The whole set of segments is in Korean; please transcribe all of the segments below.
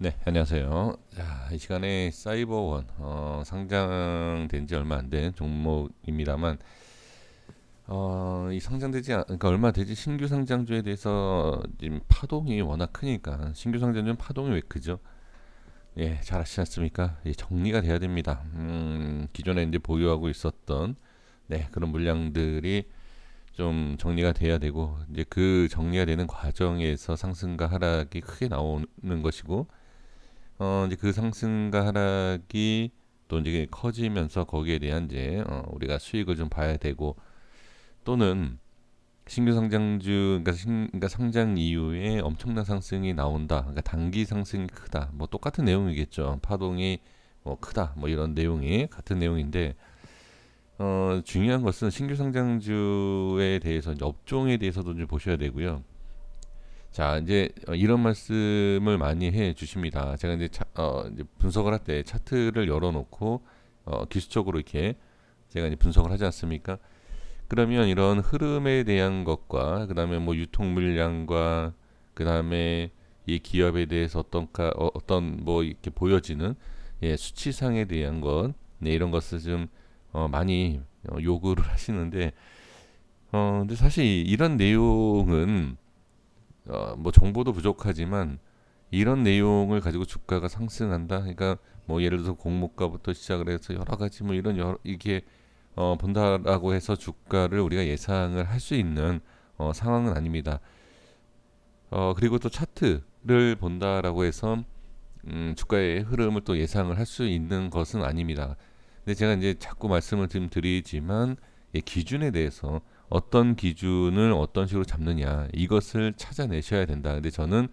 네, 안녕하세요. 자, 이 시간에 사이버원 상장된 지 얼마 안 된 종목입니다만 이 그러니까 얼마 되지 신규 상장주에 대해서 지금 파동이 워낙 크니까 신규 상장주는 파동이 왜 크죠? 예, 잘 아시지 않습니까? 예, 정리가 돼야 됩니다. 기존에 이제 보유하고 있었던 그런 물량들이 좀 정리가 돼야 되고 이제 그 정리가 되는 과정에서 상승과 하락이 크게 나오는 것이고 이제 그 상승과 하락이 또 이제 커지면서 거기에 대한 이제 우리가 수익을 좀 봐야 되고 또는 신규 상장주 그러니까 상장 이후에 엄청난 상승이 나온다. 그러니까 단기 상승이 크다. 뭐 똑같은 내용이겠죠. 파동이 뭐 크다. 뭐 이런 내용이 같은 내용인데 중요한 것은 신규 상장주에 대해서 이제 업종에 대해서도 좀 보셔야 되고요. 자, 이제 이런 말씀을 많이 해 주십니다. 제가 이제 분석을 할 때 차트를 열어놓고 기술적으로 이렇게 제가 이제 분석을 하지 않습니까? 그러면 이런 흐름에 대한 것과 그다음에 뭐 유통 물량과 그다음에 이 기업에 대해서 어떤 뭐 이렇게 보여지는 수치상에 대한 것, 이런 것을 좀 많이 요구를 하시는데 근데 사실 이런 내용은 뭐 정보도 부족하지만 이런 내용을 가지고 주가가 상승한다. 그러니까 뭐 예를 들어서 공모가부터 시작을 해서 여러 가지 뭐 이게 본다라고 해서 주가를 우리가 예상을 할 수 있는 상황은 아닙니다. 그리고 또 차트를 본다라고 해서 주가의 흐름을 또 예상을 할 수 있는 것은 아닙니다. 근데 제가 이제 자꾸 말씀을 좀 드리지만 기준에 대해서 어떤 기준을 어떤 식으로 잡느냐 이것을 찾아내셔야 된다. 근데 저는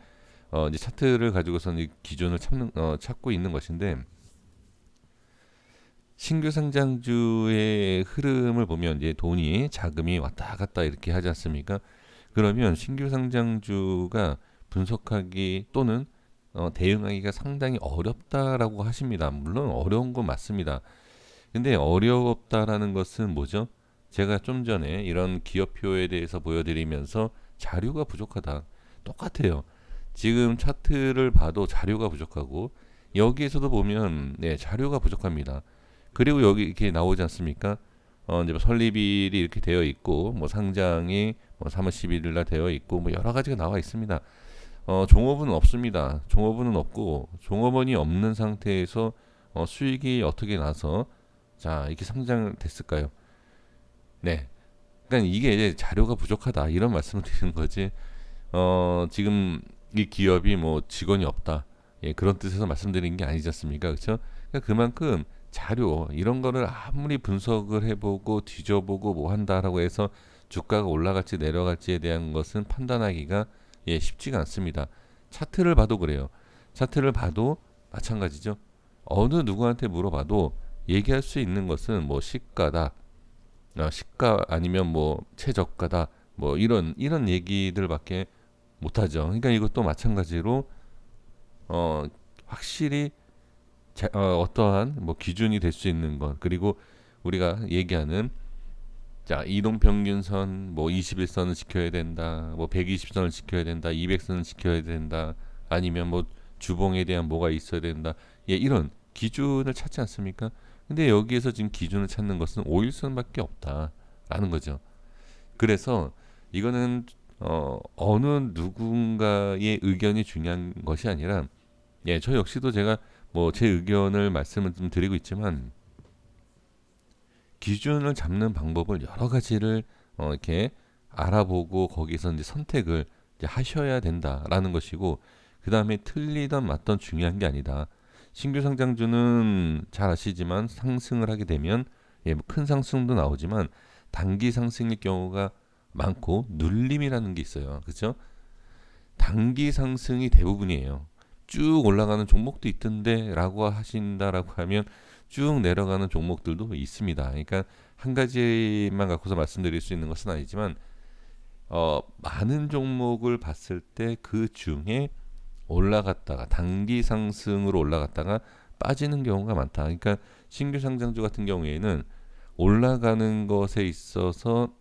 이제 차트를 가지고서는 이 기준을 찾고 있는 것인데 신규 상장주의 흐름을 보면 이제 돈이 자금이 왔다 갔다 이렇게 하지 않습니까? 그러면 신규 상장주가 분석하기 또는 대응하기가 상당히 어렵다라고 하십니다. 물론 어려운 건 맞습니다. 근데 어렵다라는 것은 뭐죠? 제가 좀 전에 이런 기업표에 대해서 보여드리면서 자료가 부족하다. 똑같아요. 지금 차트를 봐도 자료가 부족하고 여기에서도 보면 자료가 부족합니다. 그리고 여기 이렇게 나오지 않습니까? 이제 뭐 설립일이 이렇게 되어 있고 뭐 상장이 뭐 3월 11일 날 되어 있고 뭐 여러 가지가 나와 있습니다. 종업원은 없습니다. 종업원은 없고 종업원이 없는 상태에서 수익이 어떻게 나서 자 이렇게 상장됐을까요? 네. 그러니까 이게 이제 자료가 부족하다 이런 말씀을 드리는 거지. 지금 이 기업이 뭐 직원이 없다. 예, 그런 뜻에서 말씀드린 게 아니지 않습니까? 그렇죠? 그러니까 그만큼 자료 이런 거를 아무리 분석을 해보고 뒤져보고 뭐 한다라고 해서 주가가 올라갈지 내려갈지에 대한 것은 판단하기가 쉽지가 않습니다. 차트를 봐도 그래요. 차트를 봐도 마찬가지죠. 어느 누구한테 물어봐도 얘기할 수 있는 것은 뭐 시가다, 시가 아니면 뭐 최저가다, 뭐 이런 얘기들밖에 못하죠. 그러니까 이것도 마찬가지로 어, 확실히 어떠한 뭐 기준이 될 수 있는 것 그리고 우리가 얘기하는 자 이동평균선 뭐 21선을 지켜야 된다 뭐 120선을 지켜야 된다 200선을 지켜야 된다 아니면 뭐 주봉에 대한 뭐가 있어야 된다 이런 기준을 찾지 않습니까? 근데 여기에서 지금 기준을 찾는 것은 5일선밖에 없다라는 거죠. 그래서 이거는 어느 누군가의 의견이 중요한 것이 아니라 저 역시도 제가 뭐 제 의견을 말씀을 좀 드리고 있지만 기준을 잡는 방법을 여러 가지를 이렇게 알아보고 거기서 이제 선택을 이제 하셔야 된다라는 것이고 그 다음에 틀리던 맞던 중요한 게 아니다. 신규 상장주는 잘 아시지만 상승을 하게 되면 뭐큰 상승도 나오지만 단기 상승일 경우가 많고 눌림이라는 게 있어요. 그렇죠? 단기 상승이 대부분이에요. 쭉 올라가는 종목도 있던데라고 하신다라고 하면 쭉 내려가는 종목들도 있습니다. 그러니까 한 가지만 갖고서 말씀드릴 수 있는 것은 아니지만 많은 종목을 봤을 때 그 중에 올라갔다가 단기 상승으로 올라갔다가 빠지는 경우가 많다. 그러니까 신규 상장주 같은 경우에는 올라가는 것에 있어서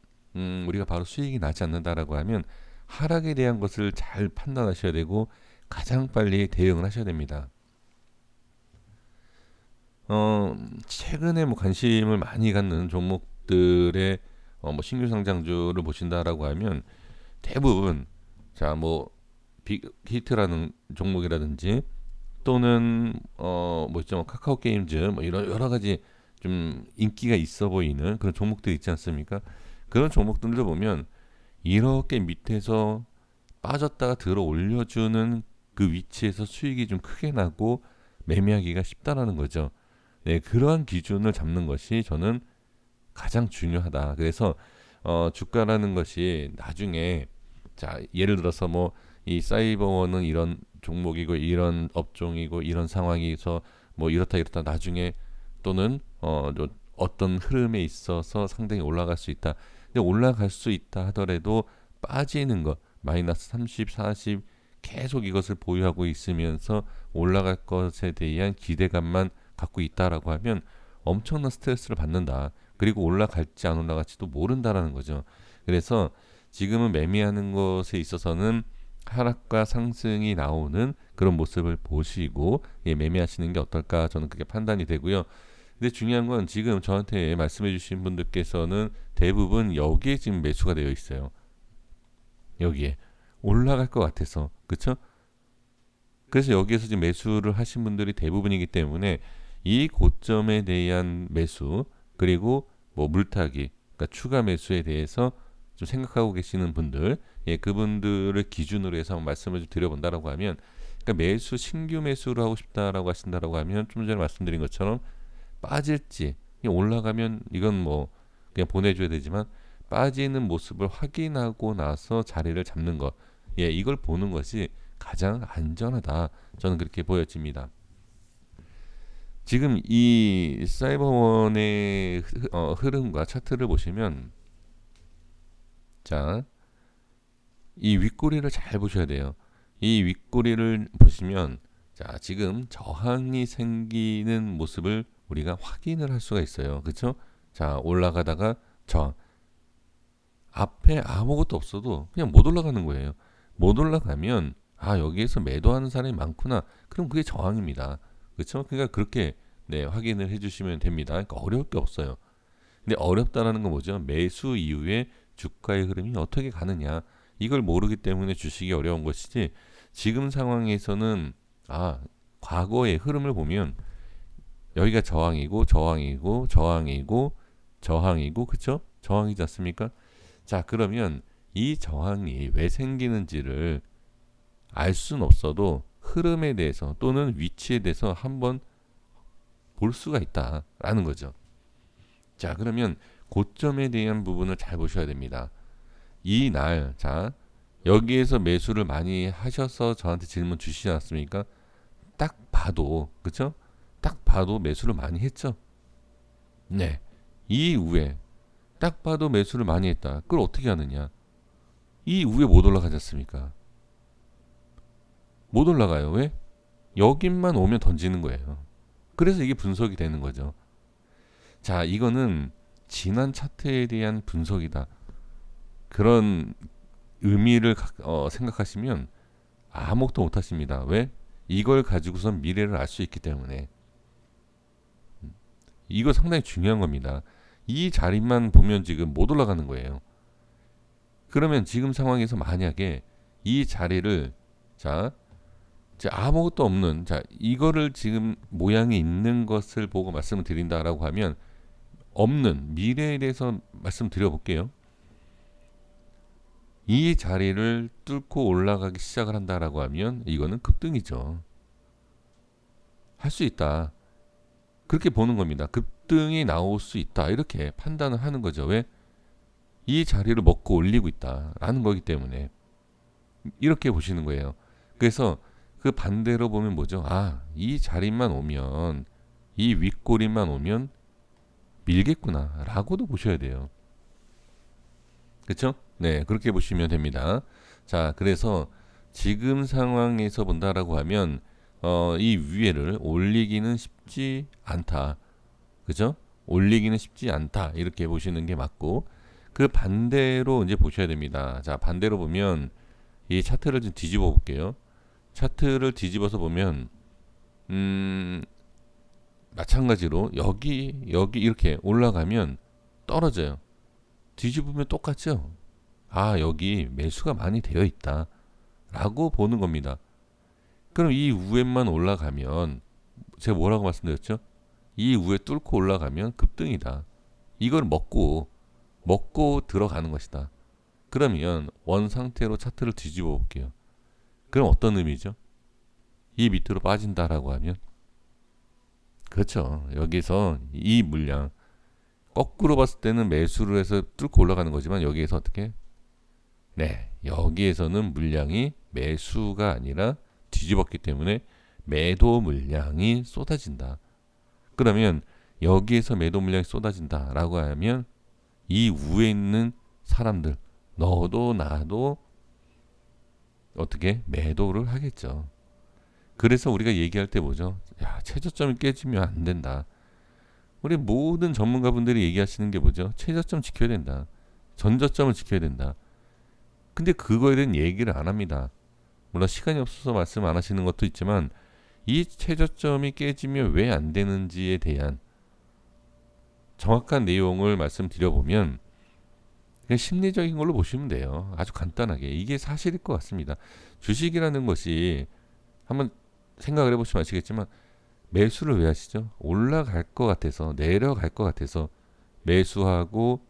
우리가 바로 수익이 나지 않는다라고 하면 하락에 대한 것을 잘 판단하셔야 되고 가장 빨리 대응을 하셔야 됩니다. 최근에 뭐 관심을 많이 갖는 종목들의 뭐 신규 상장주를 보신다라고 하면 대부분 자뭐 빅히트라는 종목이라든지 또는 뭐 있죠, 카카오 게임즈 뭐 이런 여러 가지 좀 인기가 있어 보이는 그런 종목들이 있지 않습니까? 그런 종목들도 보면 이렇게 밑에서 빠졌다가 들어 올려주는 그 위치에서 수익이 좀 크게 나고 매매하기가 쉽다라는 거죠. 네, 그러한 기준을 잡는 것이 저는 가장 중요하다. 그래서 주가라는 것이 나중에 자 예를 들어서 뭐 이 사이버원은 이런 종목이고 이런 업종이고 이런 상황에서 뭐 이렇다 이렇다 나중에 또는 어떤 흐름에 있어서 상당히 올라갈 수 있다. 근데 올라갈 수 있다 하더라도 빠지는 것 마이너스 30, 40 계속 이것을 보유하고 있으면서 올라갈 것에 대한 기대감만 갖고 있다라고 하면 엄청난 스트레스를 받는다. 그리고 올라갈지 안 올라갈지도 모른다라는 거죠. 그래서 지금은 매매하는 것에 있어서는 하락과 상승이 나오는 그런 모습을 보시고 매매하시는 게 어떨까 저는 그게 판단이 되고요. 근데 중요한 건 지금 저한테 말씀해 주신 분들께서는 대부분 여기에 지금 매수가 되어 있어요. 여기에 올라갈 것 같아서 그쵸? 그래서 여기에서 지금 매수를 하신 분들이 대부분이기 때문에 이 고점에 대한 매수 그리고 뭐 물타기 그러니까 추가 매수에 대해서 좀 생각하고 계시는 분들 그분들을 기준으로 해서 말씀을 좀 드려본다라고 하면 그러니까 매수 신규 매수를 하고 싶다라고 하신다라고 하면 좀 전에 말씀드린 것처럼 빠질지 그냥 올라가면 이건 뭐 그냥 보내줘야 되지만 빠지는 모습을 확인하고 나서 자리를 잡는 것 이걸 보는 것이 가장 안전하다 저는 그렇게 보여집니다. 지금 이 사이버원의 흐름과 차트를 보시면 자, 이 윗꼬리를 잘 보셔야 돼요. 이 윗꼬리를 보시면 자, 지금 저항이 생기는 모습을 우리가 확인을 할 수가 있어요. 그렇죠? 자, 올라가다가 저항. 앞에 아무것도 없어도 그냥 못 올라가는 거예요. 못 올라가면 아, 여기에서 매도하는 사람이 많구나. 그럼 그게 저항입니다. 그렇죠? 그러니까 그렇게 확인을 해 주시면 됩니다. 그러니까 어려울 게 없어요. 근데 어렵다라는 건 뭐죠? 매수 이후에 주가의 흐름이 어떻게 가느냐. 이걸 모르기 때문에 주식이 어려운 것이지 지금 상황에서는 과거의 흐름을 보면 여기가 저항이고 저항이고 저항이고 저항이고 그쵸? 저항이지 않습니까? 자 그러면 이 저항이 왜 생기는지를 알 수는 없어도 흐름에 대해서 또는 위치에 대해서 한번 볼 수가 있다라는 거죠. 자 그러면 고점에 대한 부분을 잘 보셔야 됩니다. 이 날 자 여기에서 매수를 많이 하셔서 저한테 질문 주시지 않습니까? 딱 봐도 그쵸? 딱 봐도 매수를 많이 했죠. 네. 이후에 딱 봐도 매수를 많이 했다. 그걸 어떻게 하느냐? 이후에 못 올라가지 않습니까? 못 올라가요. 왜? 여긴만 오면 던지는 거예요. 그래서 이게 분석이 되는 거죠. 자, 이거는 지난 차트에 대한 분석이다. 그런 의미를 생각하시면 아무것도 못 하십니다. 왜? 이걸 가지고선 미래를 알 수 있기 때문에. 이거 상당히 중요한 겁니다. 이 자리만 보면 지금 못 올라가는 거예요. 그러면 지금 상황에서 만약에 이 자리를 자 아무것도 없는 이거를 지금 모양이 있는 것을 보고 말씀을 드린다라고 하면 없는 미래에 대해서 말씀드려 볼게요. 이 자리를 뚫고 올라가기 시작을 한다라고 하면 이거는 급등이죠. 할 수 있다. 그렇게 보는 겁니다. 급등이 나올 수 있다. 이렇게 판단을 하는 거죠. 왜? 이 자리를 먹고 올리고 있다라는 거기 때문에 이렇게 보시는 거예요. 그래서 그 반대로 보면 뭐죠? 이 자리만 오면 이 윗꼬리만 오면 밀겠구나 라고도 보셔야 돼요. 그렇죠? 네, 그렇게 보시면 됩니다. 자, 그래서 지금 상황에서 본다라고 하면 이 위에를 올리기는 쉽지 않다. 그죠? 올리기는 쉽지 않다. 이렇게 보시는 게 맞고 그 반대로 이제 보셔야 됩니다. 자, 반대로 보면 이 차트를 좀 뒤집어 볼게요. 차트를 뒤집어서 보면 마찬가지로 여기 이렇게 올라가면 떨어져요. 뒤집으면 똑같죠. 아, 여기 매수가 많이 되어 있다 라고 보는 겁니다. 그럼 이 위에만 올라가면, 제가 뭐라고 말씀드렸죠? 이 위에 뚫고 올라가면 급등이다. 이걸 먹고 들어가는 것이다. 그러면 원 상태로 차트를 뒤집어 볼게요. 그럼 어떤 의미죠? 이 밑으로 빠진다라고 하면, 그렇죠. 여기서 이 물량, 거꾸로 봤을 때는 매수를 해서 뚫고 올라가는 거지만, 여기에서 어떻게? 네, 여기에서는 물량이 매수가 아니라 뒤집었기 때문에 매도 물량이 쏟아진다. 그러면 여기에서 매도 물량이 쏟아진다라고 하면, 이 위에 있는 사람들, 너도 나도 어떻게 매도를 하겠죠. 그래서 우리가 얘기할 때 뭐죠? 야, 최저점이 깨지면 안 된다. 우리 모든 전문가분들이 얘기하시는 게 뭐죠? 최저점 지켜야 된다. 전저점을 지켜야 된다. 근데 그거에 대한 얘기를 안 합니다. 물론 시간이 없어서 말씀 안 하시는 것도 있지만, 이 최저점이 깨지면 왜 안 되는지에 대한 정확한 내용을 말씀드려보면, 그냥 심리적인 걸로 보시면 돼요. 아주 간단하게. 이게 사실일 것 같습니다. 주식이라는 것이, 한번 생각을 해보시면 아시겠지만, 매수를 왜 하시죠? 올라갈 것 같아서, 내려갈 것 같아서 매수하고,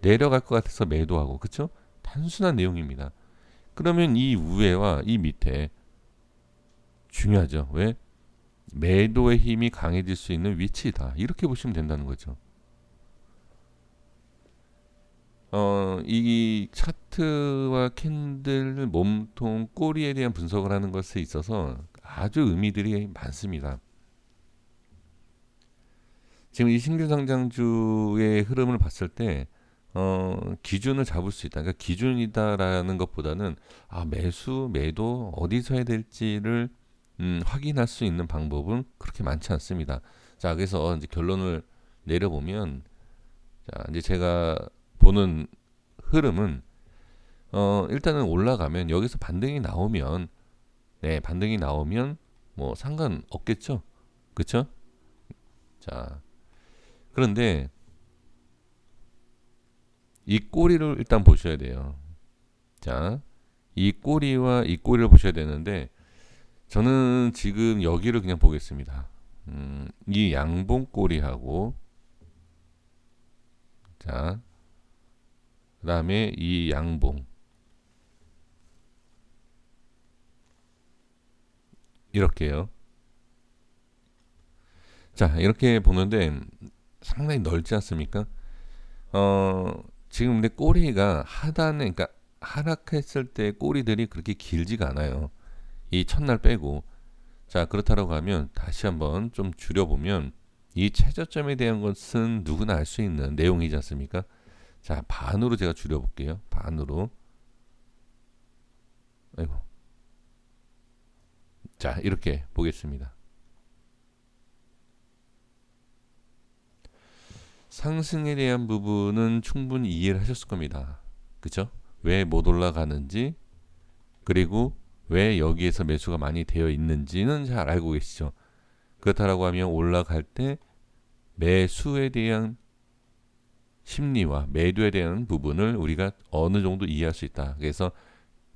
내려갈 것 같아서 매도하고, 그쵸? 단순한 내용입니다. 그러면 이 위에와 이 밑에 중요하죠. 왜? 매도의 힘이 강해질 수 있는 위치다. 이렇게 보시면 된다는 거죠. 이 차트와 캔들, 몸통, 꼬리에 대한 분석을 하는 것에 있어서 아주 의미들이 많습니다. 지금 이 신규 상장주의 흐름을 봤을 때 기준을 잡을 수 있다. 그러니까 기준이다라는 것보다는 매수, 매도 어디서 해야 될지를 확인할 수 있는 방법은 그렇게 많지 않습니다. 자, 그래서 이제 결론을 내려보면, 자, 이제 제가 보는 흐름은 일단은 올라가면 여기서 반등이 나오면, 네, 반등이 나오면 뭐 상관없겠죠. 그쵸? 자, 그런데 이 꼬리를 일단 보셔야 돼요. 자, 이 꼬리와 이 꼬리를 보셔야 되는데, 저는 지금 여기를 그냥 보겠습니다. 이 양봉 꼬리하고, 자, 그 다음에 이 양봉, 이렇게요. 자, 이렇게 보는데 상당히 넓지 않습니까? 지금 근데 꼬리가 하단에, 그러니까 하락했을 때 꼬리들이 그렇게 길지가 않아요. 이 첫날 빼고. 자, 그렇다고 하면 다시 한번 좀 줄여보면, 이 최저점에 대한 것은 누구나 알 수 있는 내용이지 않습니까? 자, 반으로 제가 줄여볼게요. 반으로. 아이고. 자, 이렇게 보겠습니다. 상승에 대한 부분은 충분히 이해를 하셨을 겁니다. 그쵸? 왜 못 올라가는지, 그리고 왜 여기에서 매수가 많이 되어 있는지는 잘 알고 계시죠? 그렇다고 하면 올라갈 때 매수에 대한 심리와 매도에 대한 부분을 우리가 어느 정도 이해할 수 있다. 그래서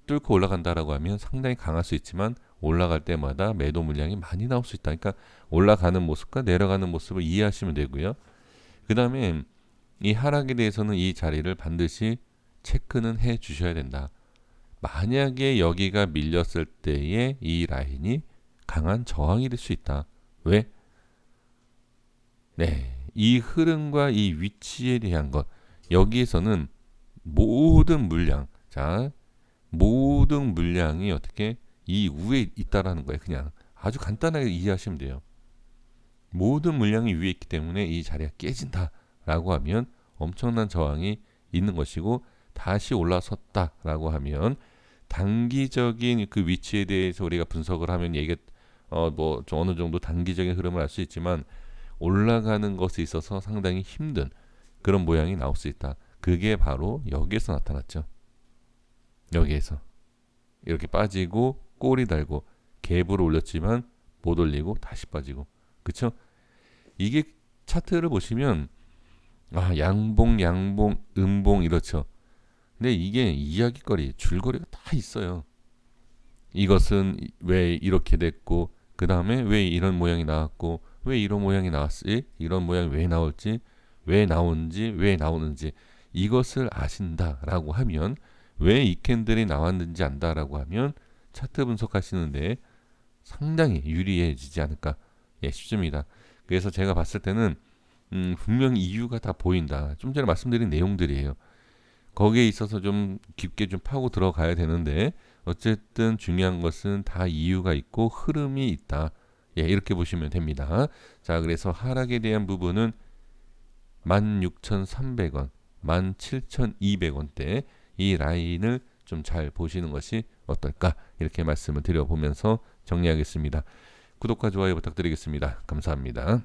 뚫고 올라간다라고 하면 상당히 강할 수 있지만, 올라갈 때마다 매도 물량이 많이 나올 수 있다. 그러니까 올라가는 모습과 내려가는 모습을 이해하시면 되고요. 그 다음에 이 하락에 대해서는 이 자리를 반드시 체크는 해 주셔야 된다. 만약에 여기가 밀렸을 때에 이 라인이 강한 저항이 될 수 있다. 왜? 네, 이 흐름과 이 위치에 대한 것, 여기에서는 모든 물량, 자, 모든 물량이 어떻게 이 위에 있다라는 거예요. 그냥 아주 간단하게 이해하시면 돼요. 모든 물량이 위에 있기 때문에 이 자리가 깨진다라고 하면 엄청난 저항이 있는 것이고, 다시 올라섰다라고 하면 단기적인 그 위치에 대해서 우리가 분석을 하면 뭐 좀 어느 정도 단기적인 흐름을 알 수 있지만, 올라가는 것에 있어서 상당히 힘든 그런 모양이 나올 수 있다. 그게 바로 여기에서 나타났죠. 여기에서 이렇게 빠지고 꼬리 달고, 갭으로 올렸지만 못 올리고 다시 빠지고. 그쵸? 이게 차트를 보시면 양봉, 양봉, 음봉 이렇죠. 근데 이게 이야기거리, 줄거리가 다 있어요. 이것은 왜 이렇게 됐고, 그 다음에 왜 이런 모양이 나왔고, 왜 이런 모양이 나왔지? 이런 모양이 왜 나올지, 왜 나오는지, 왜 나오는지 이것을 아신다라고 하면, 왜 이 캔들이 나왔는지 안다라고 하면 차트 분석하시는데 상당히 유리해지지 않을까 싶습니다. 그래서 제가 봤을 때는 분명히 이유가 다 보인다. 좀 전에 말씀드린 내용들이에요. 거기에 있어서 좀 깊게 좀 파고 들어가야 되는데 어쨌든 중요한 것은 다 이유가 있고 흐름이 있다. 이렇게 보시면 됩니다. 자, 그래서 하락에 대한 부분은 16,300원, 17,200원대 이 라인을 좀 잘 보시는 것이 어떨까 이렇게 말씀을 드려보면서 정리하겠습니다. 구독과 좋아요 부탁드리겠습니다. 감사합니다.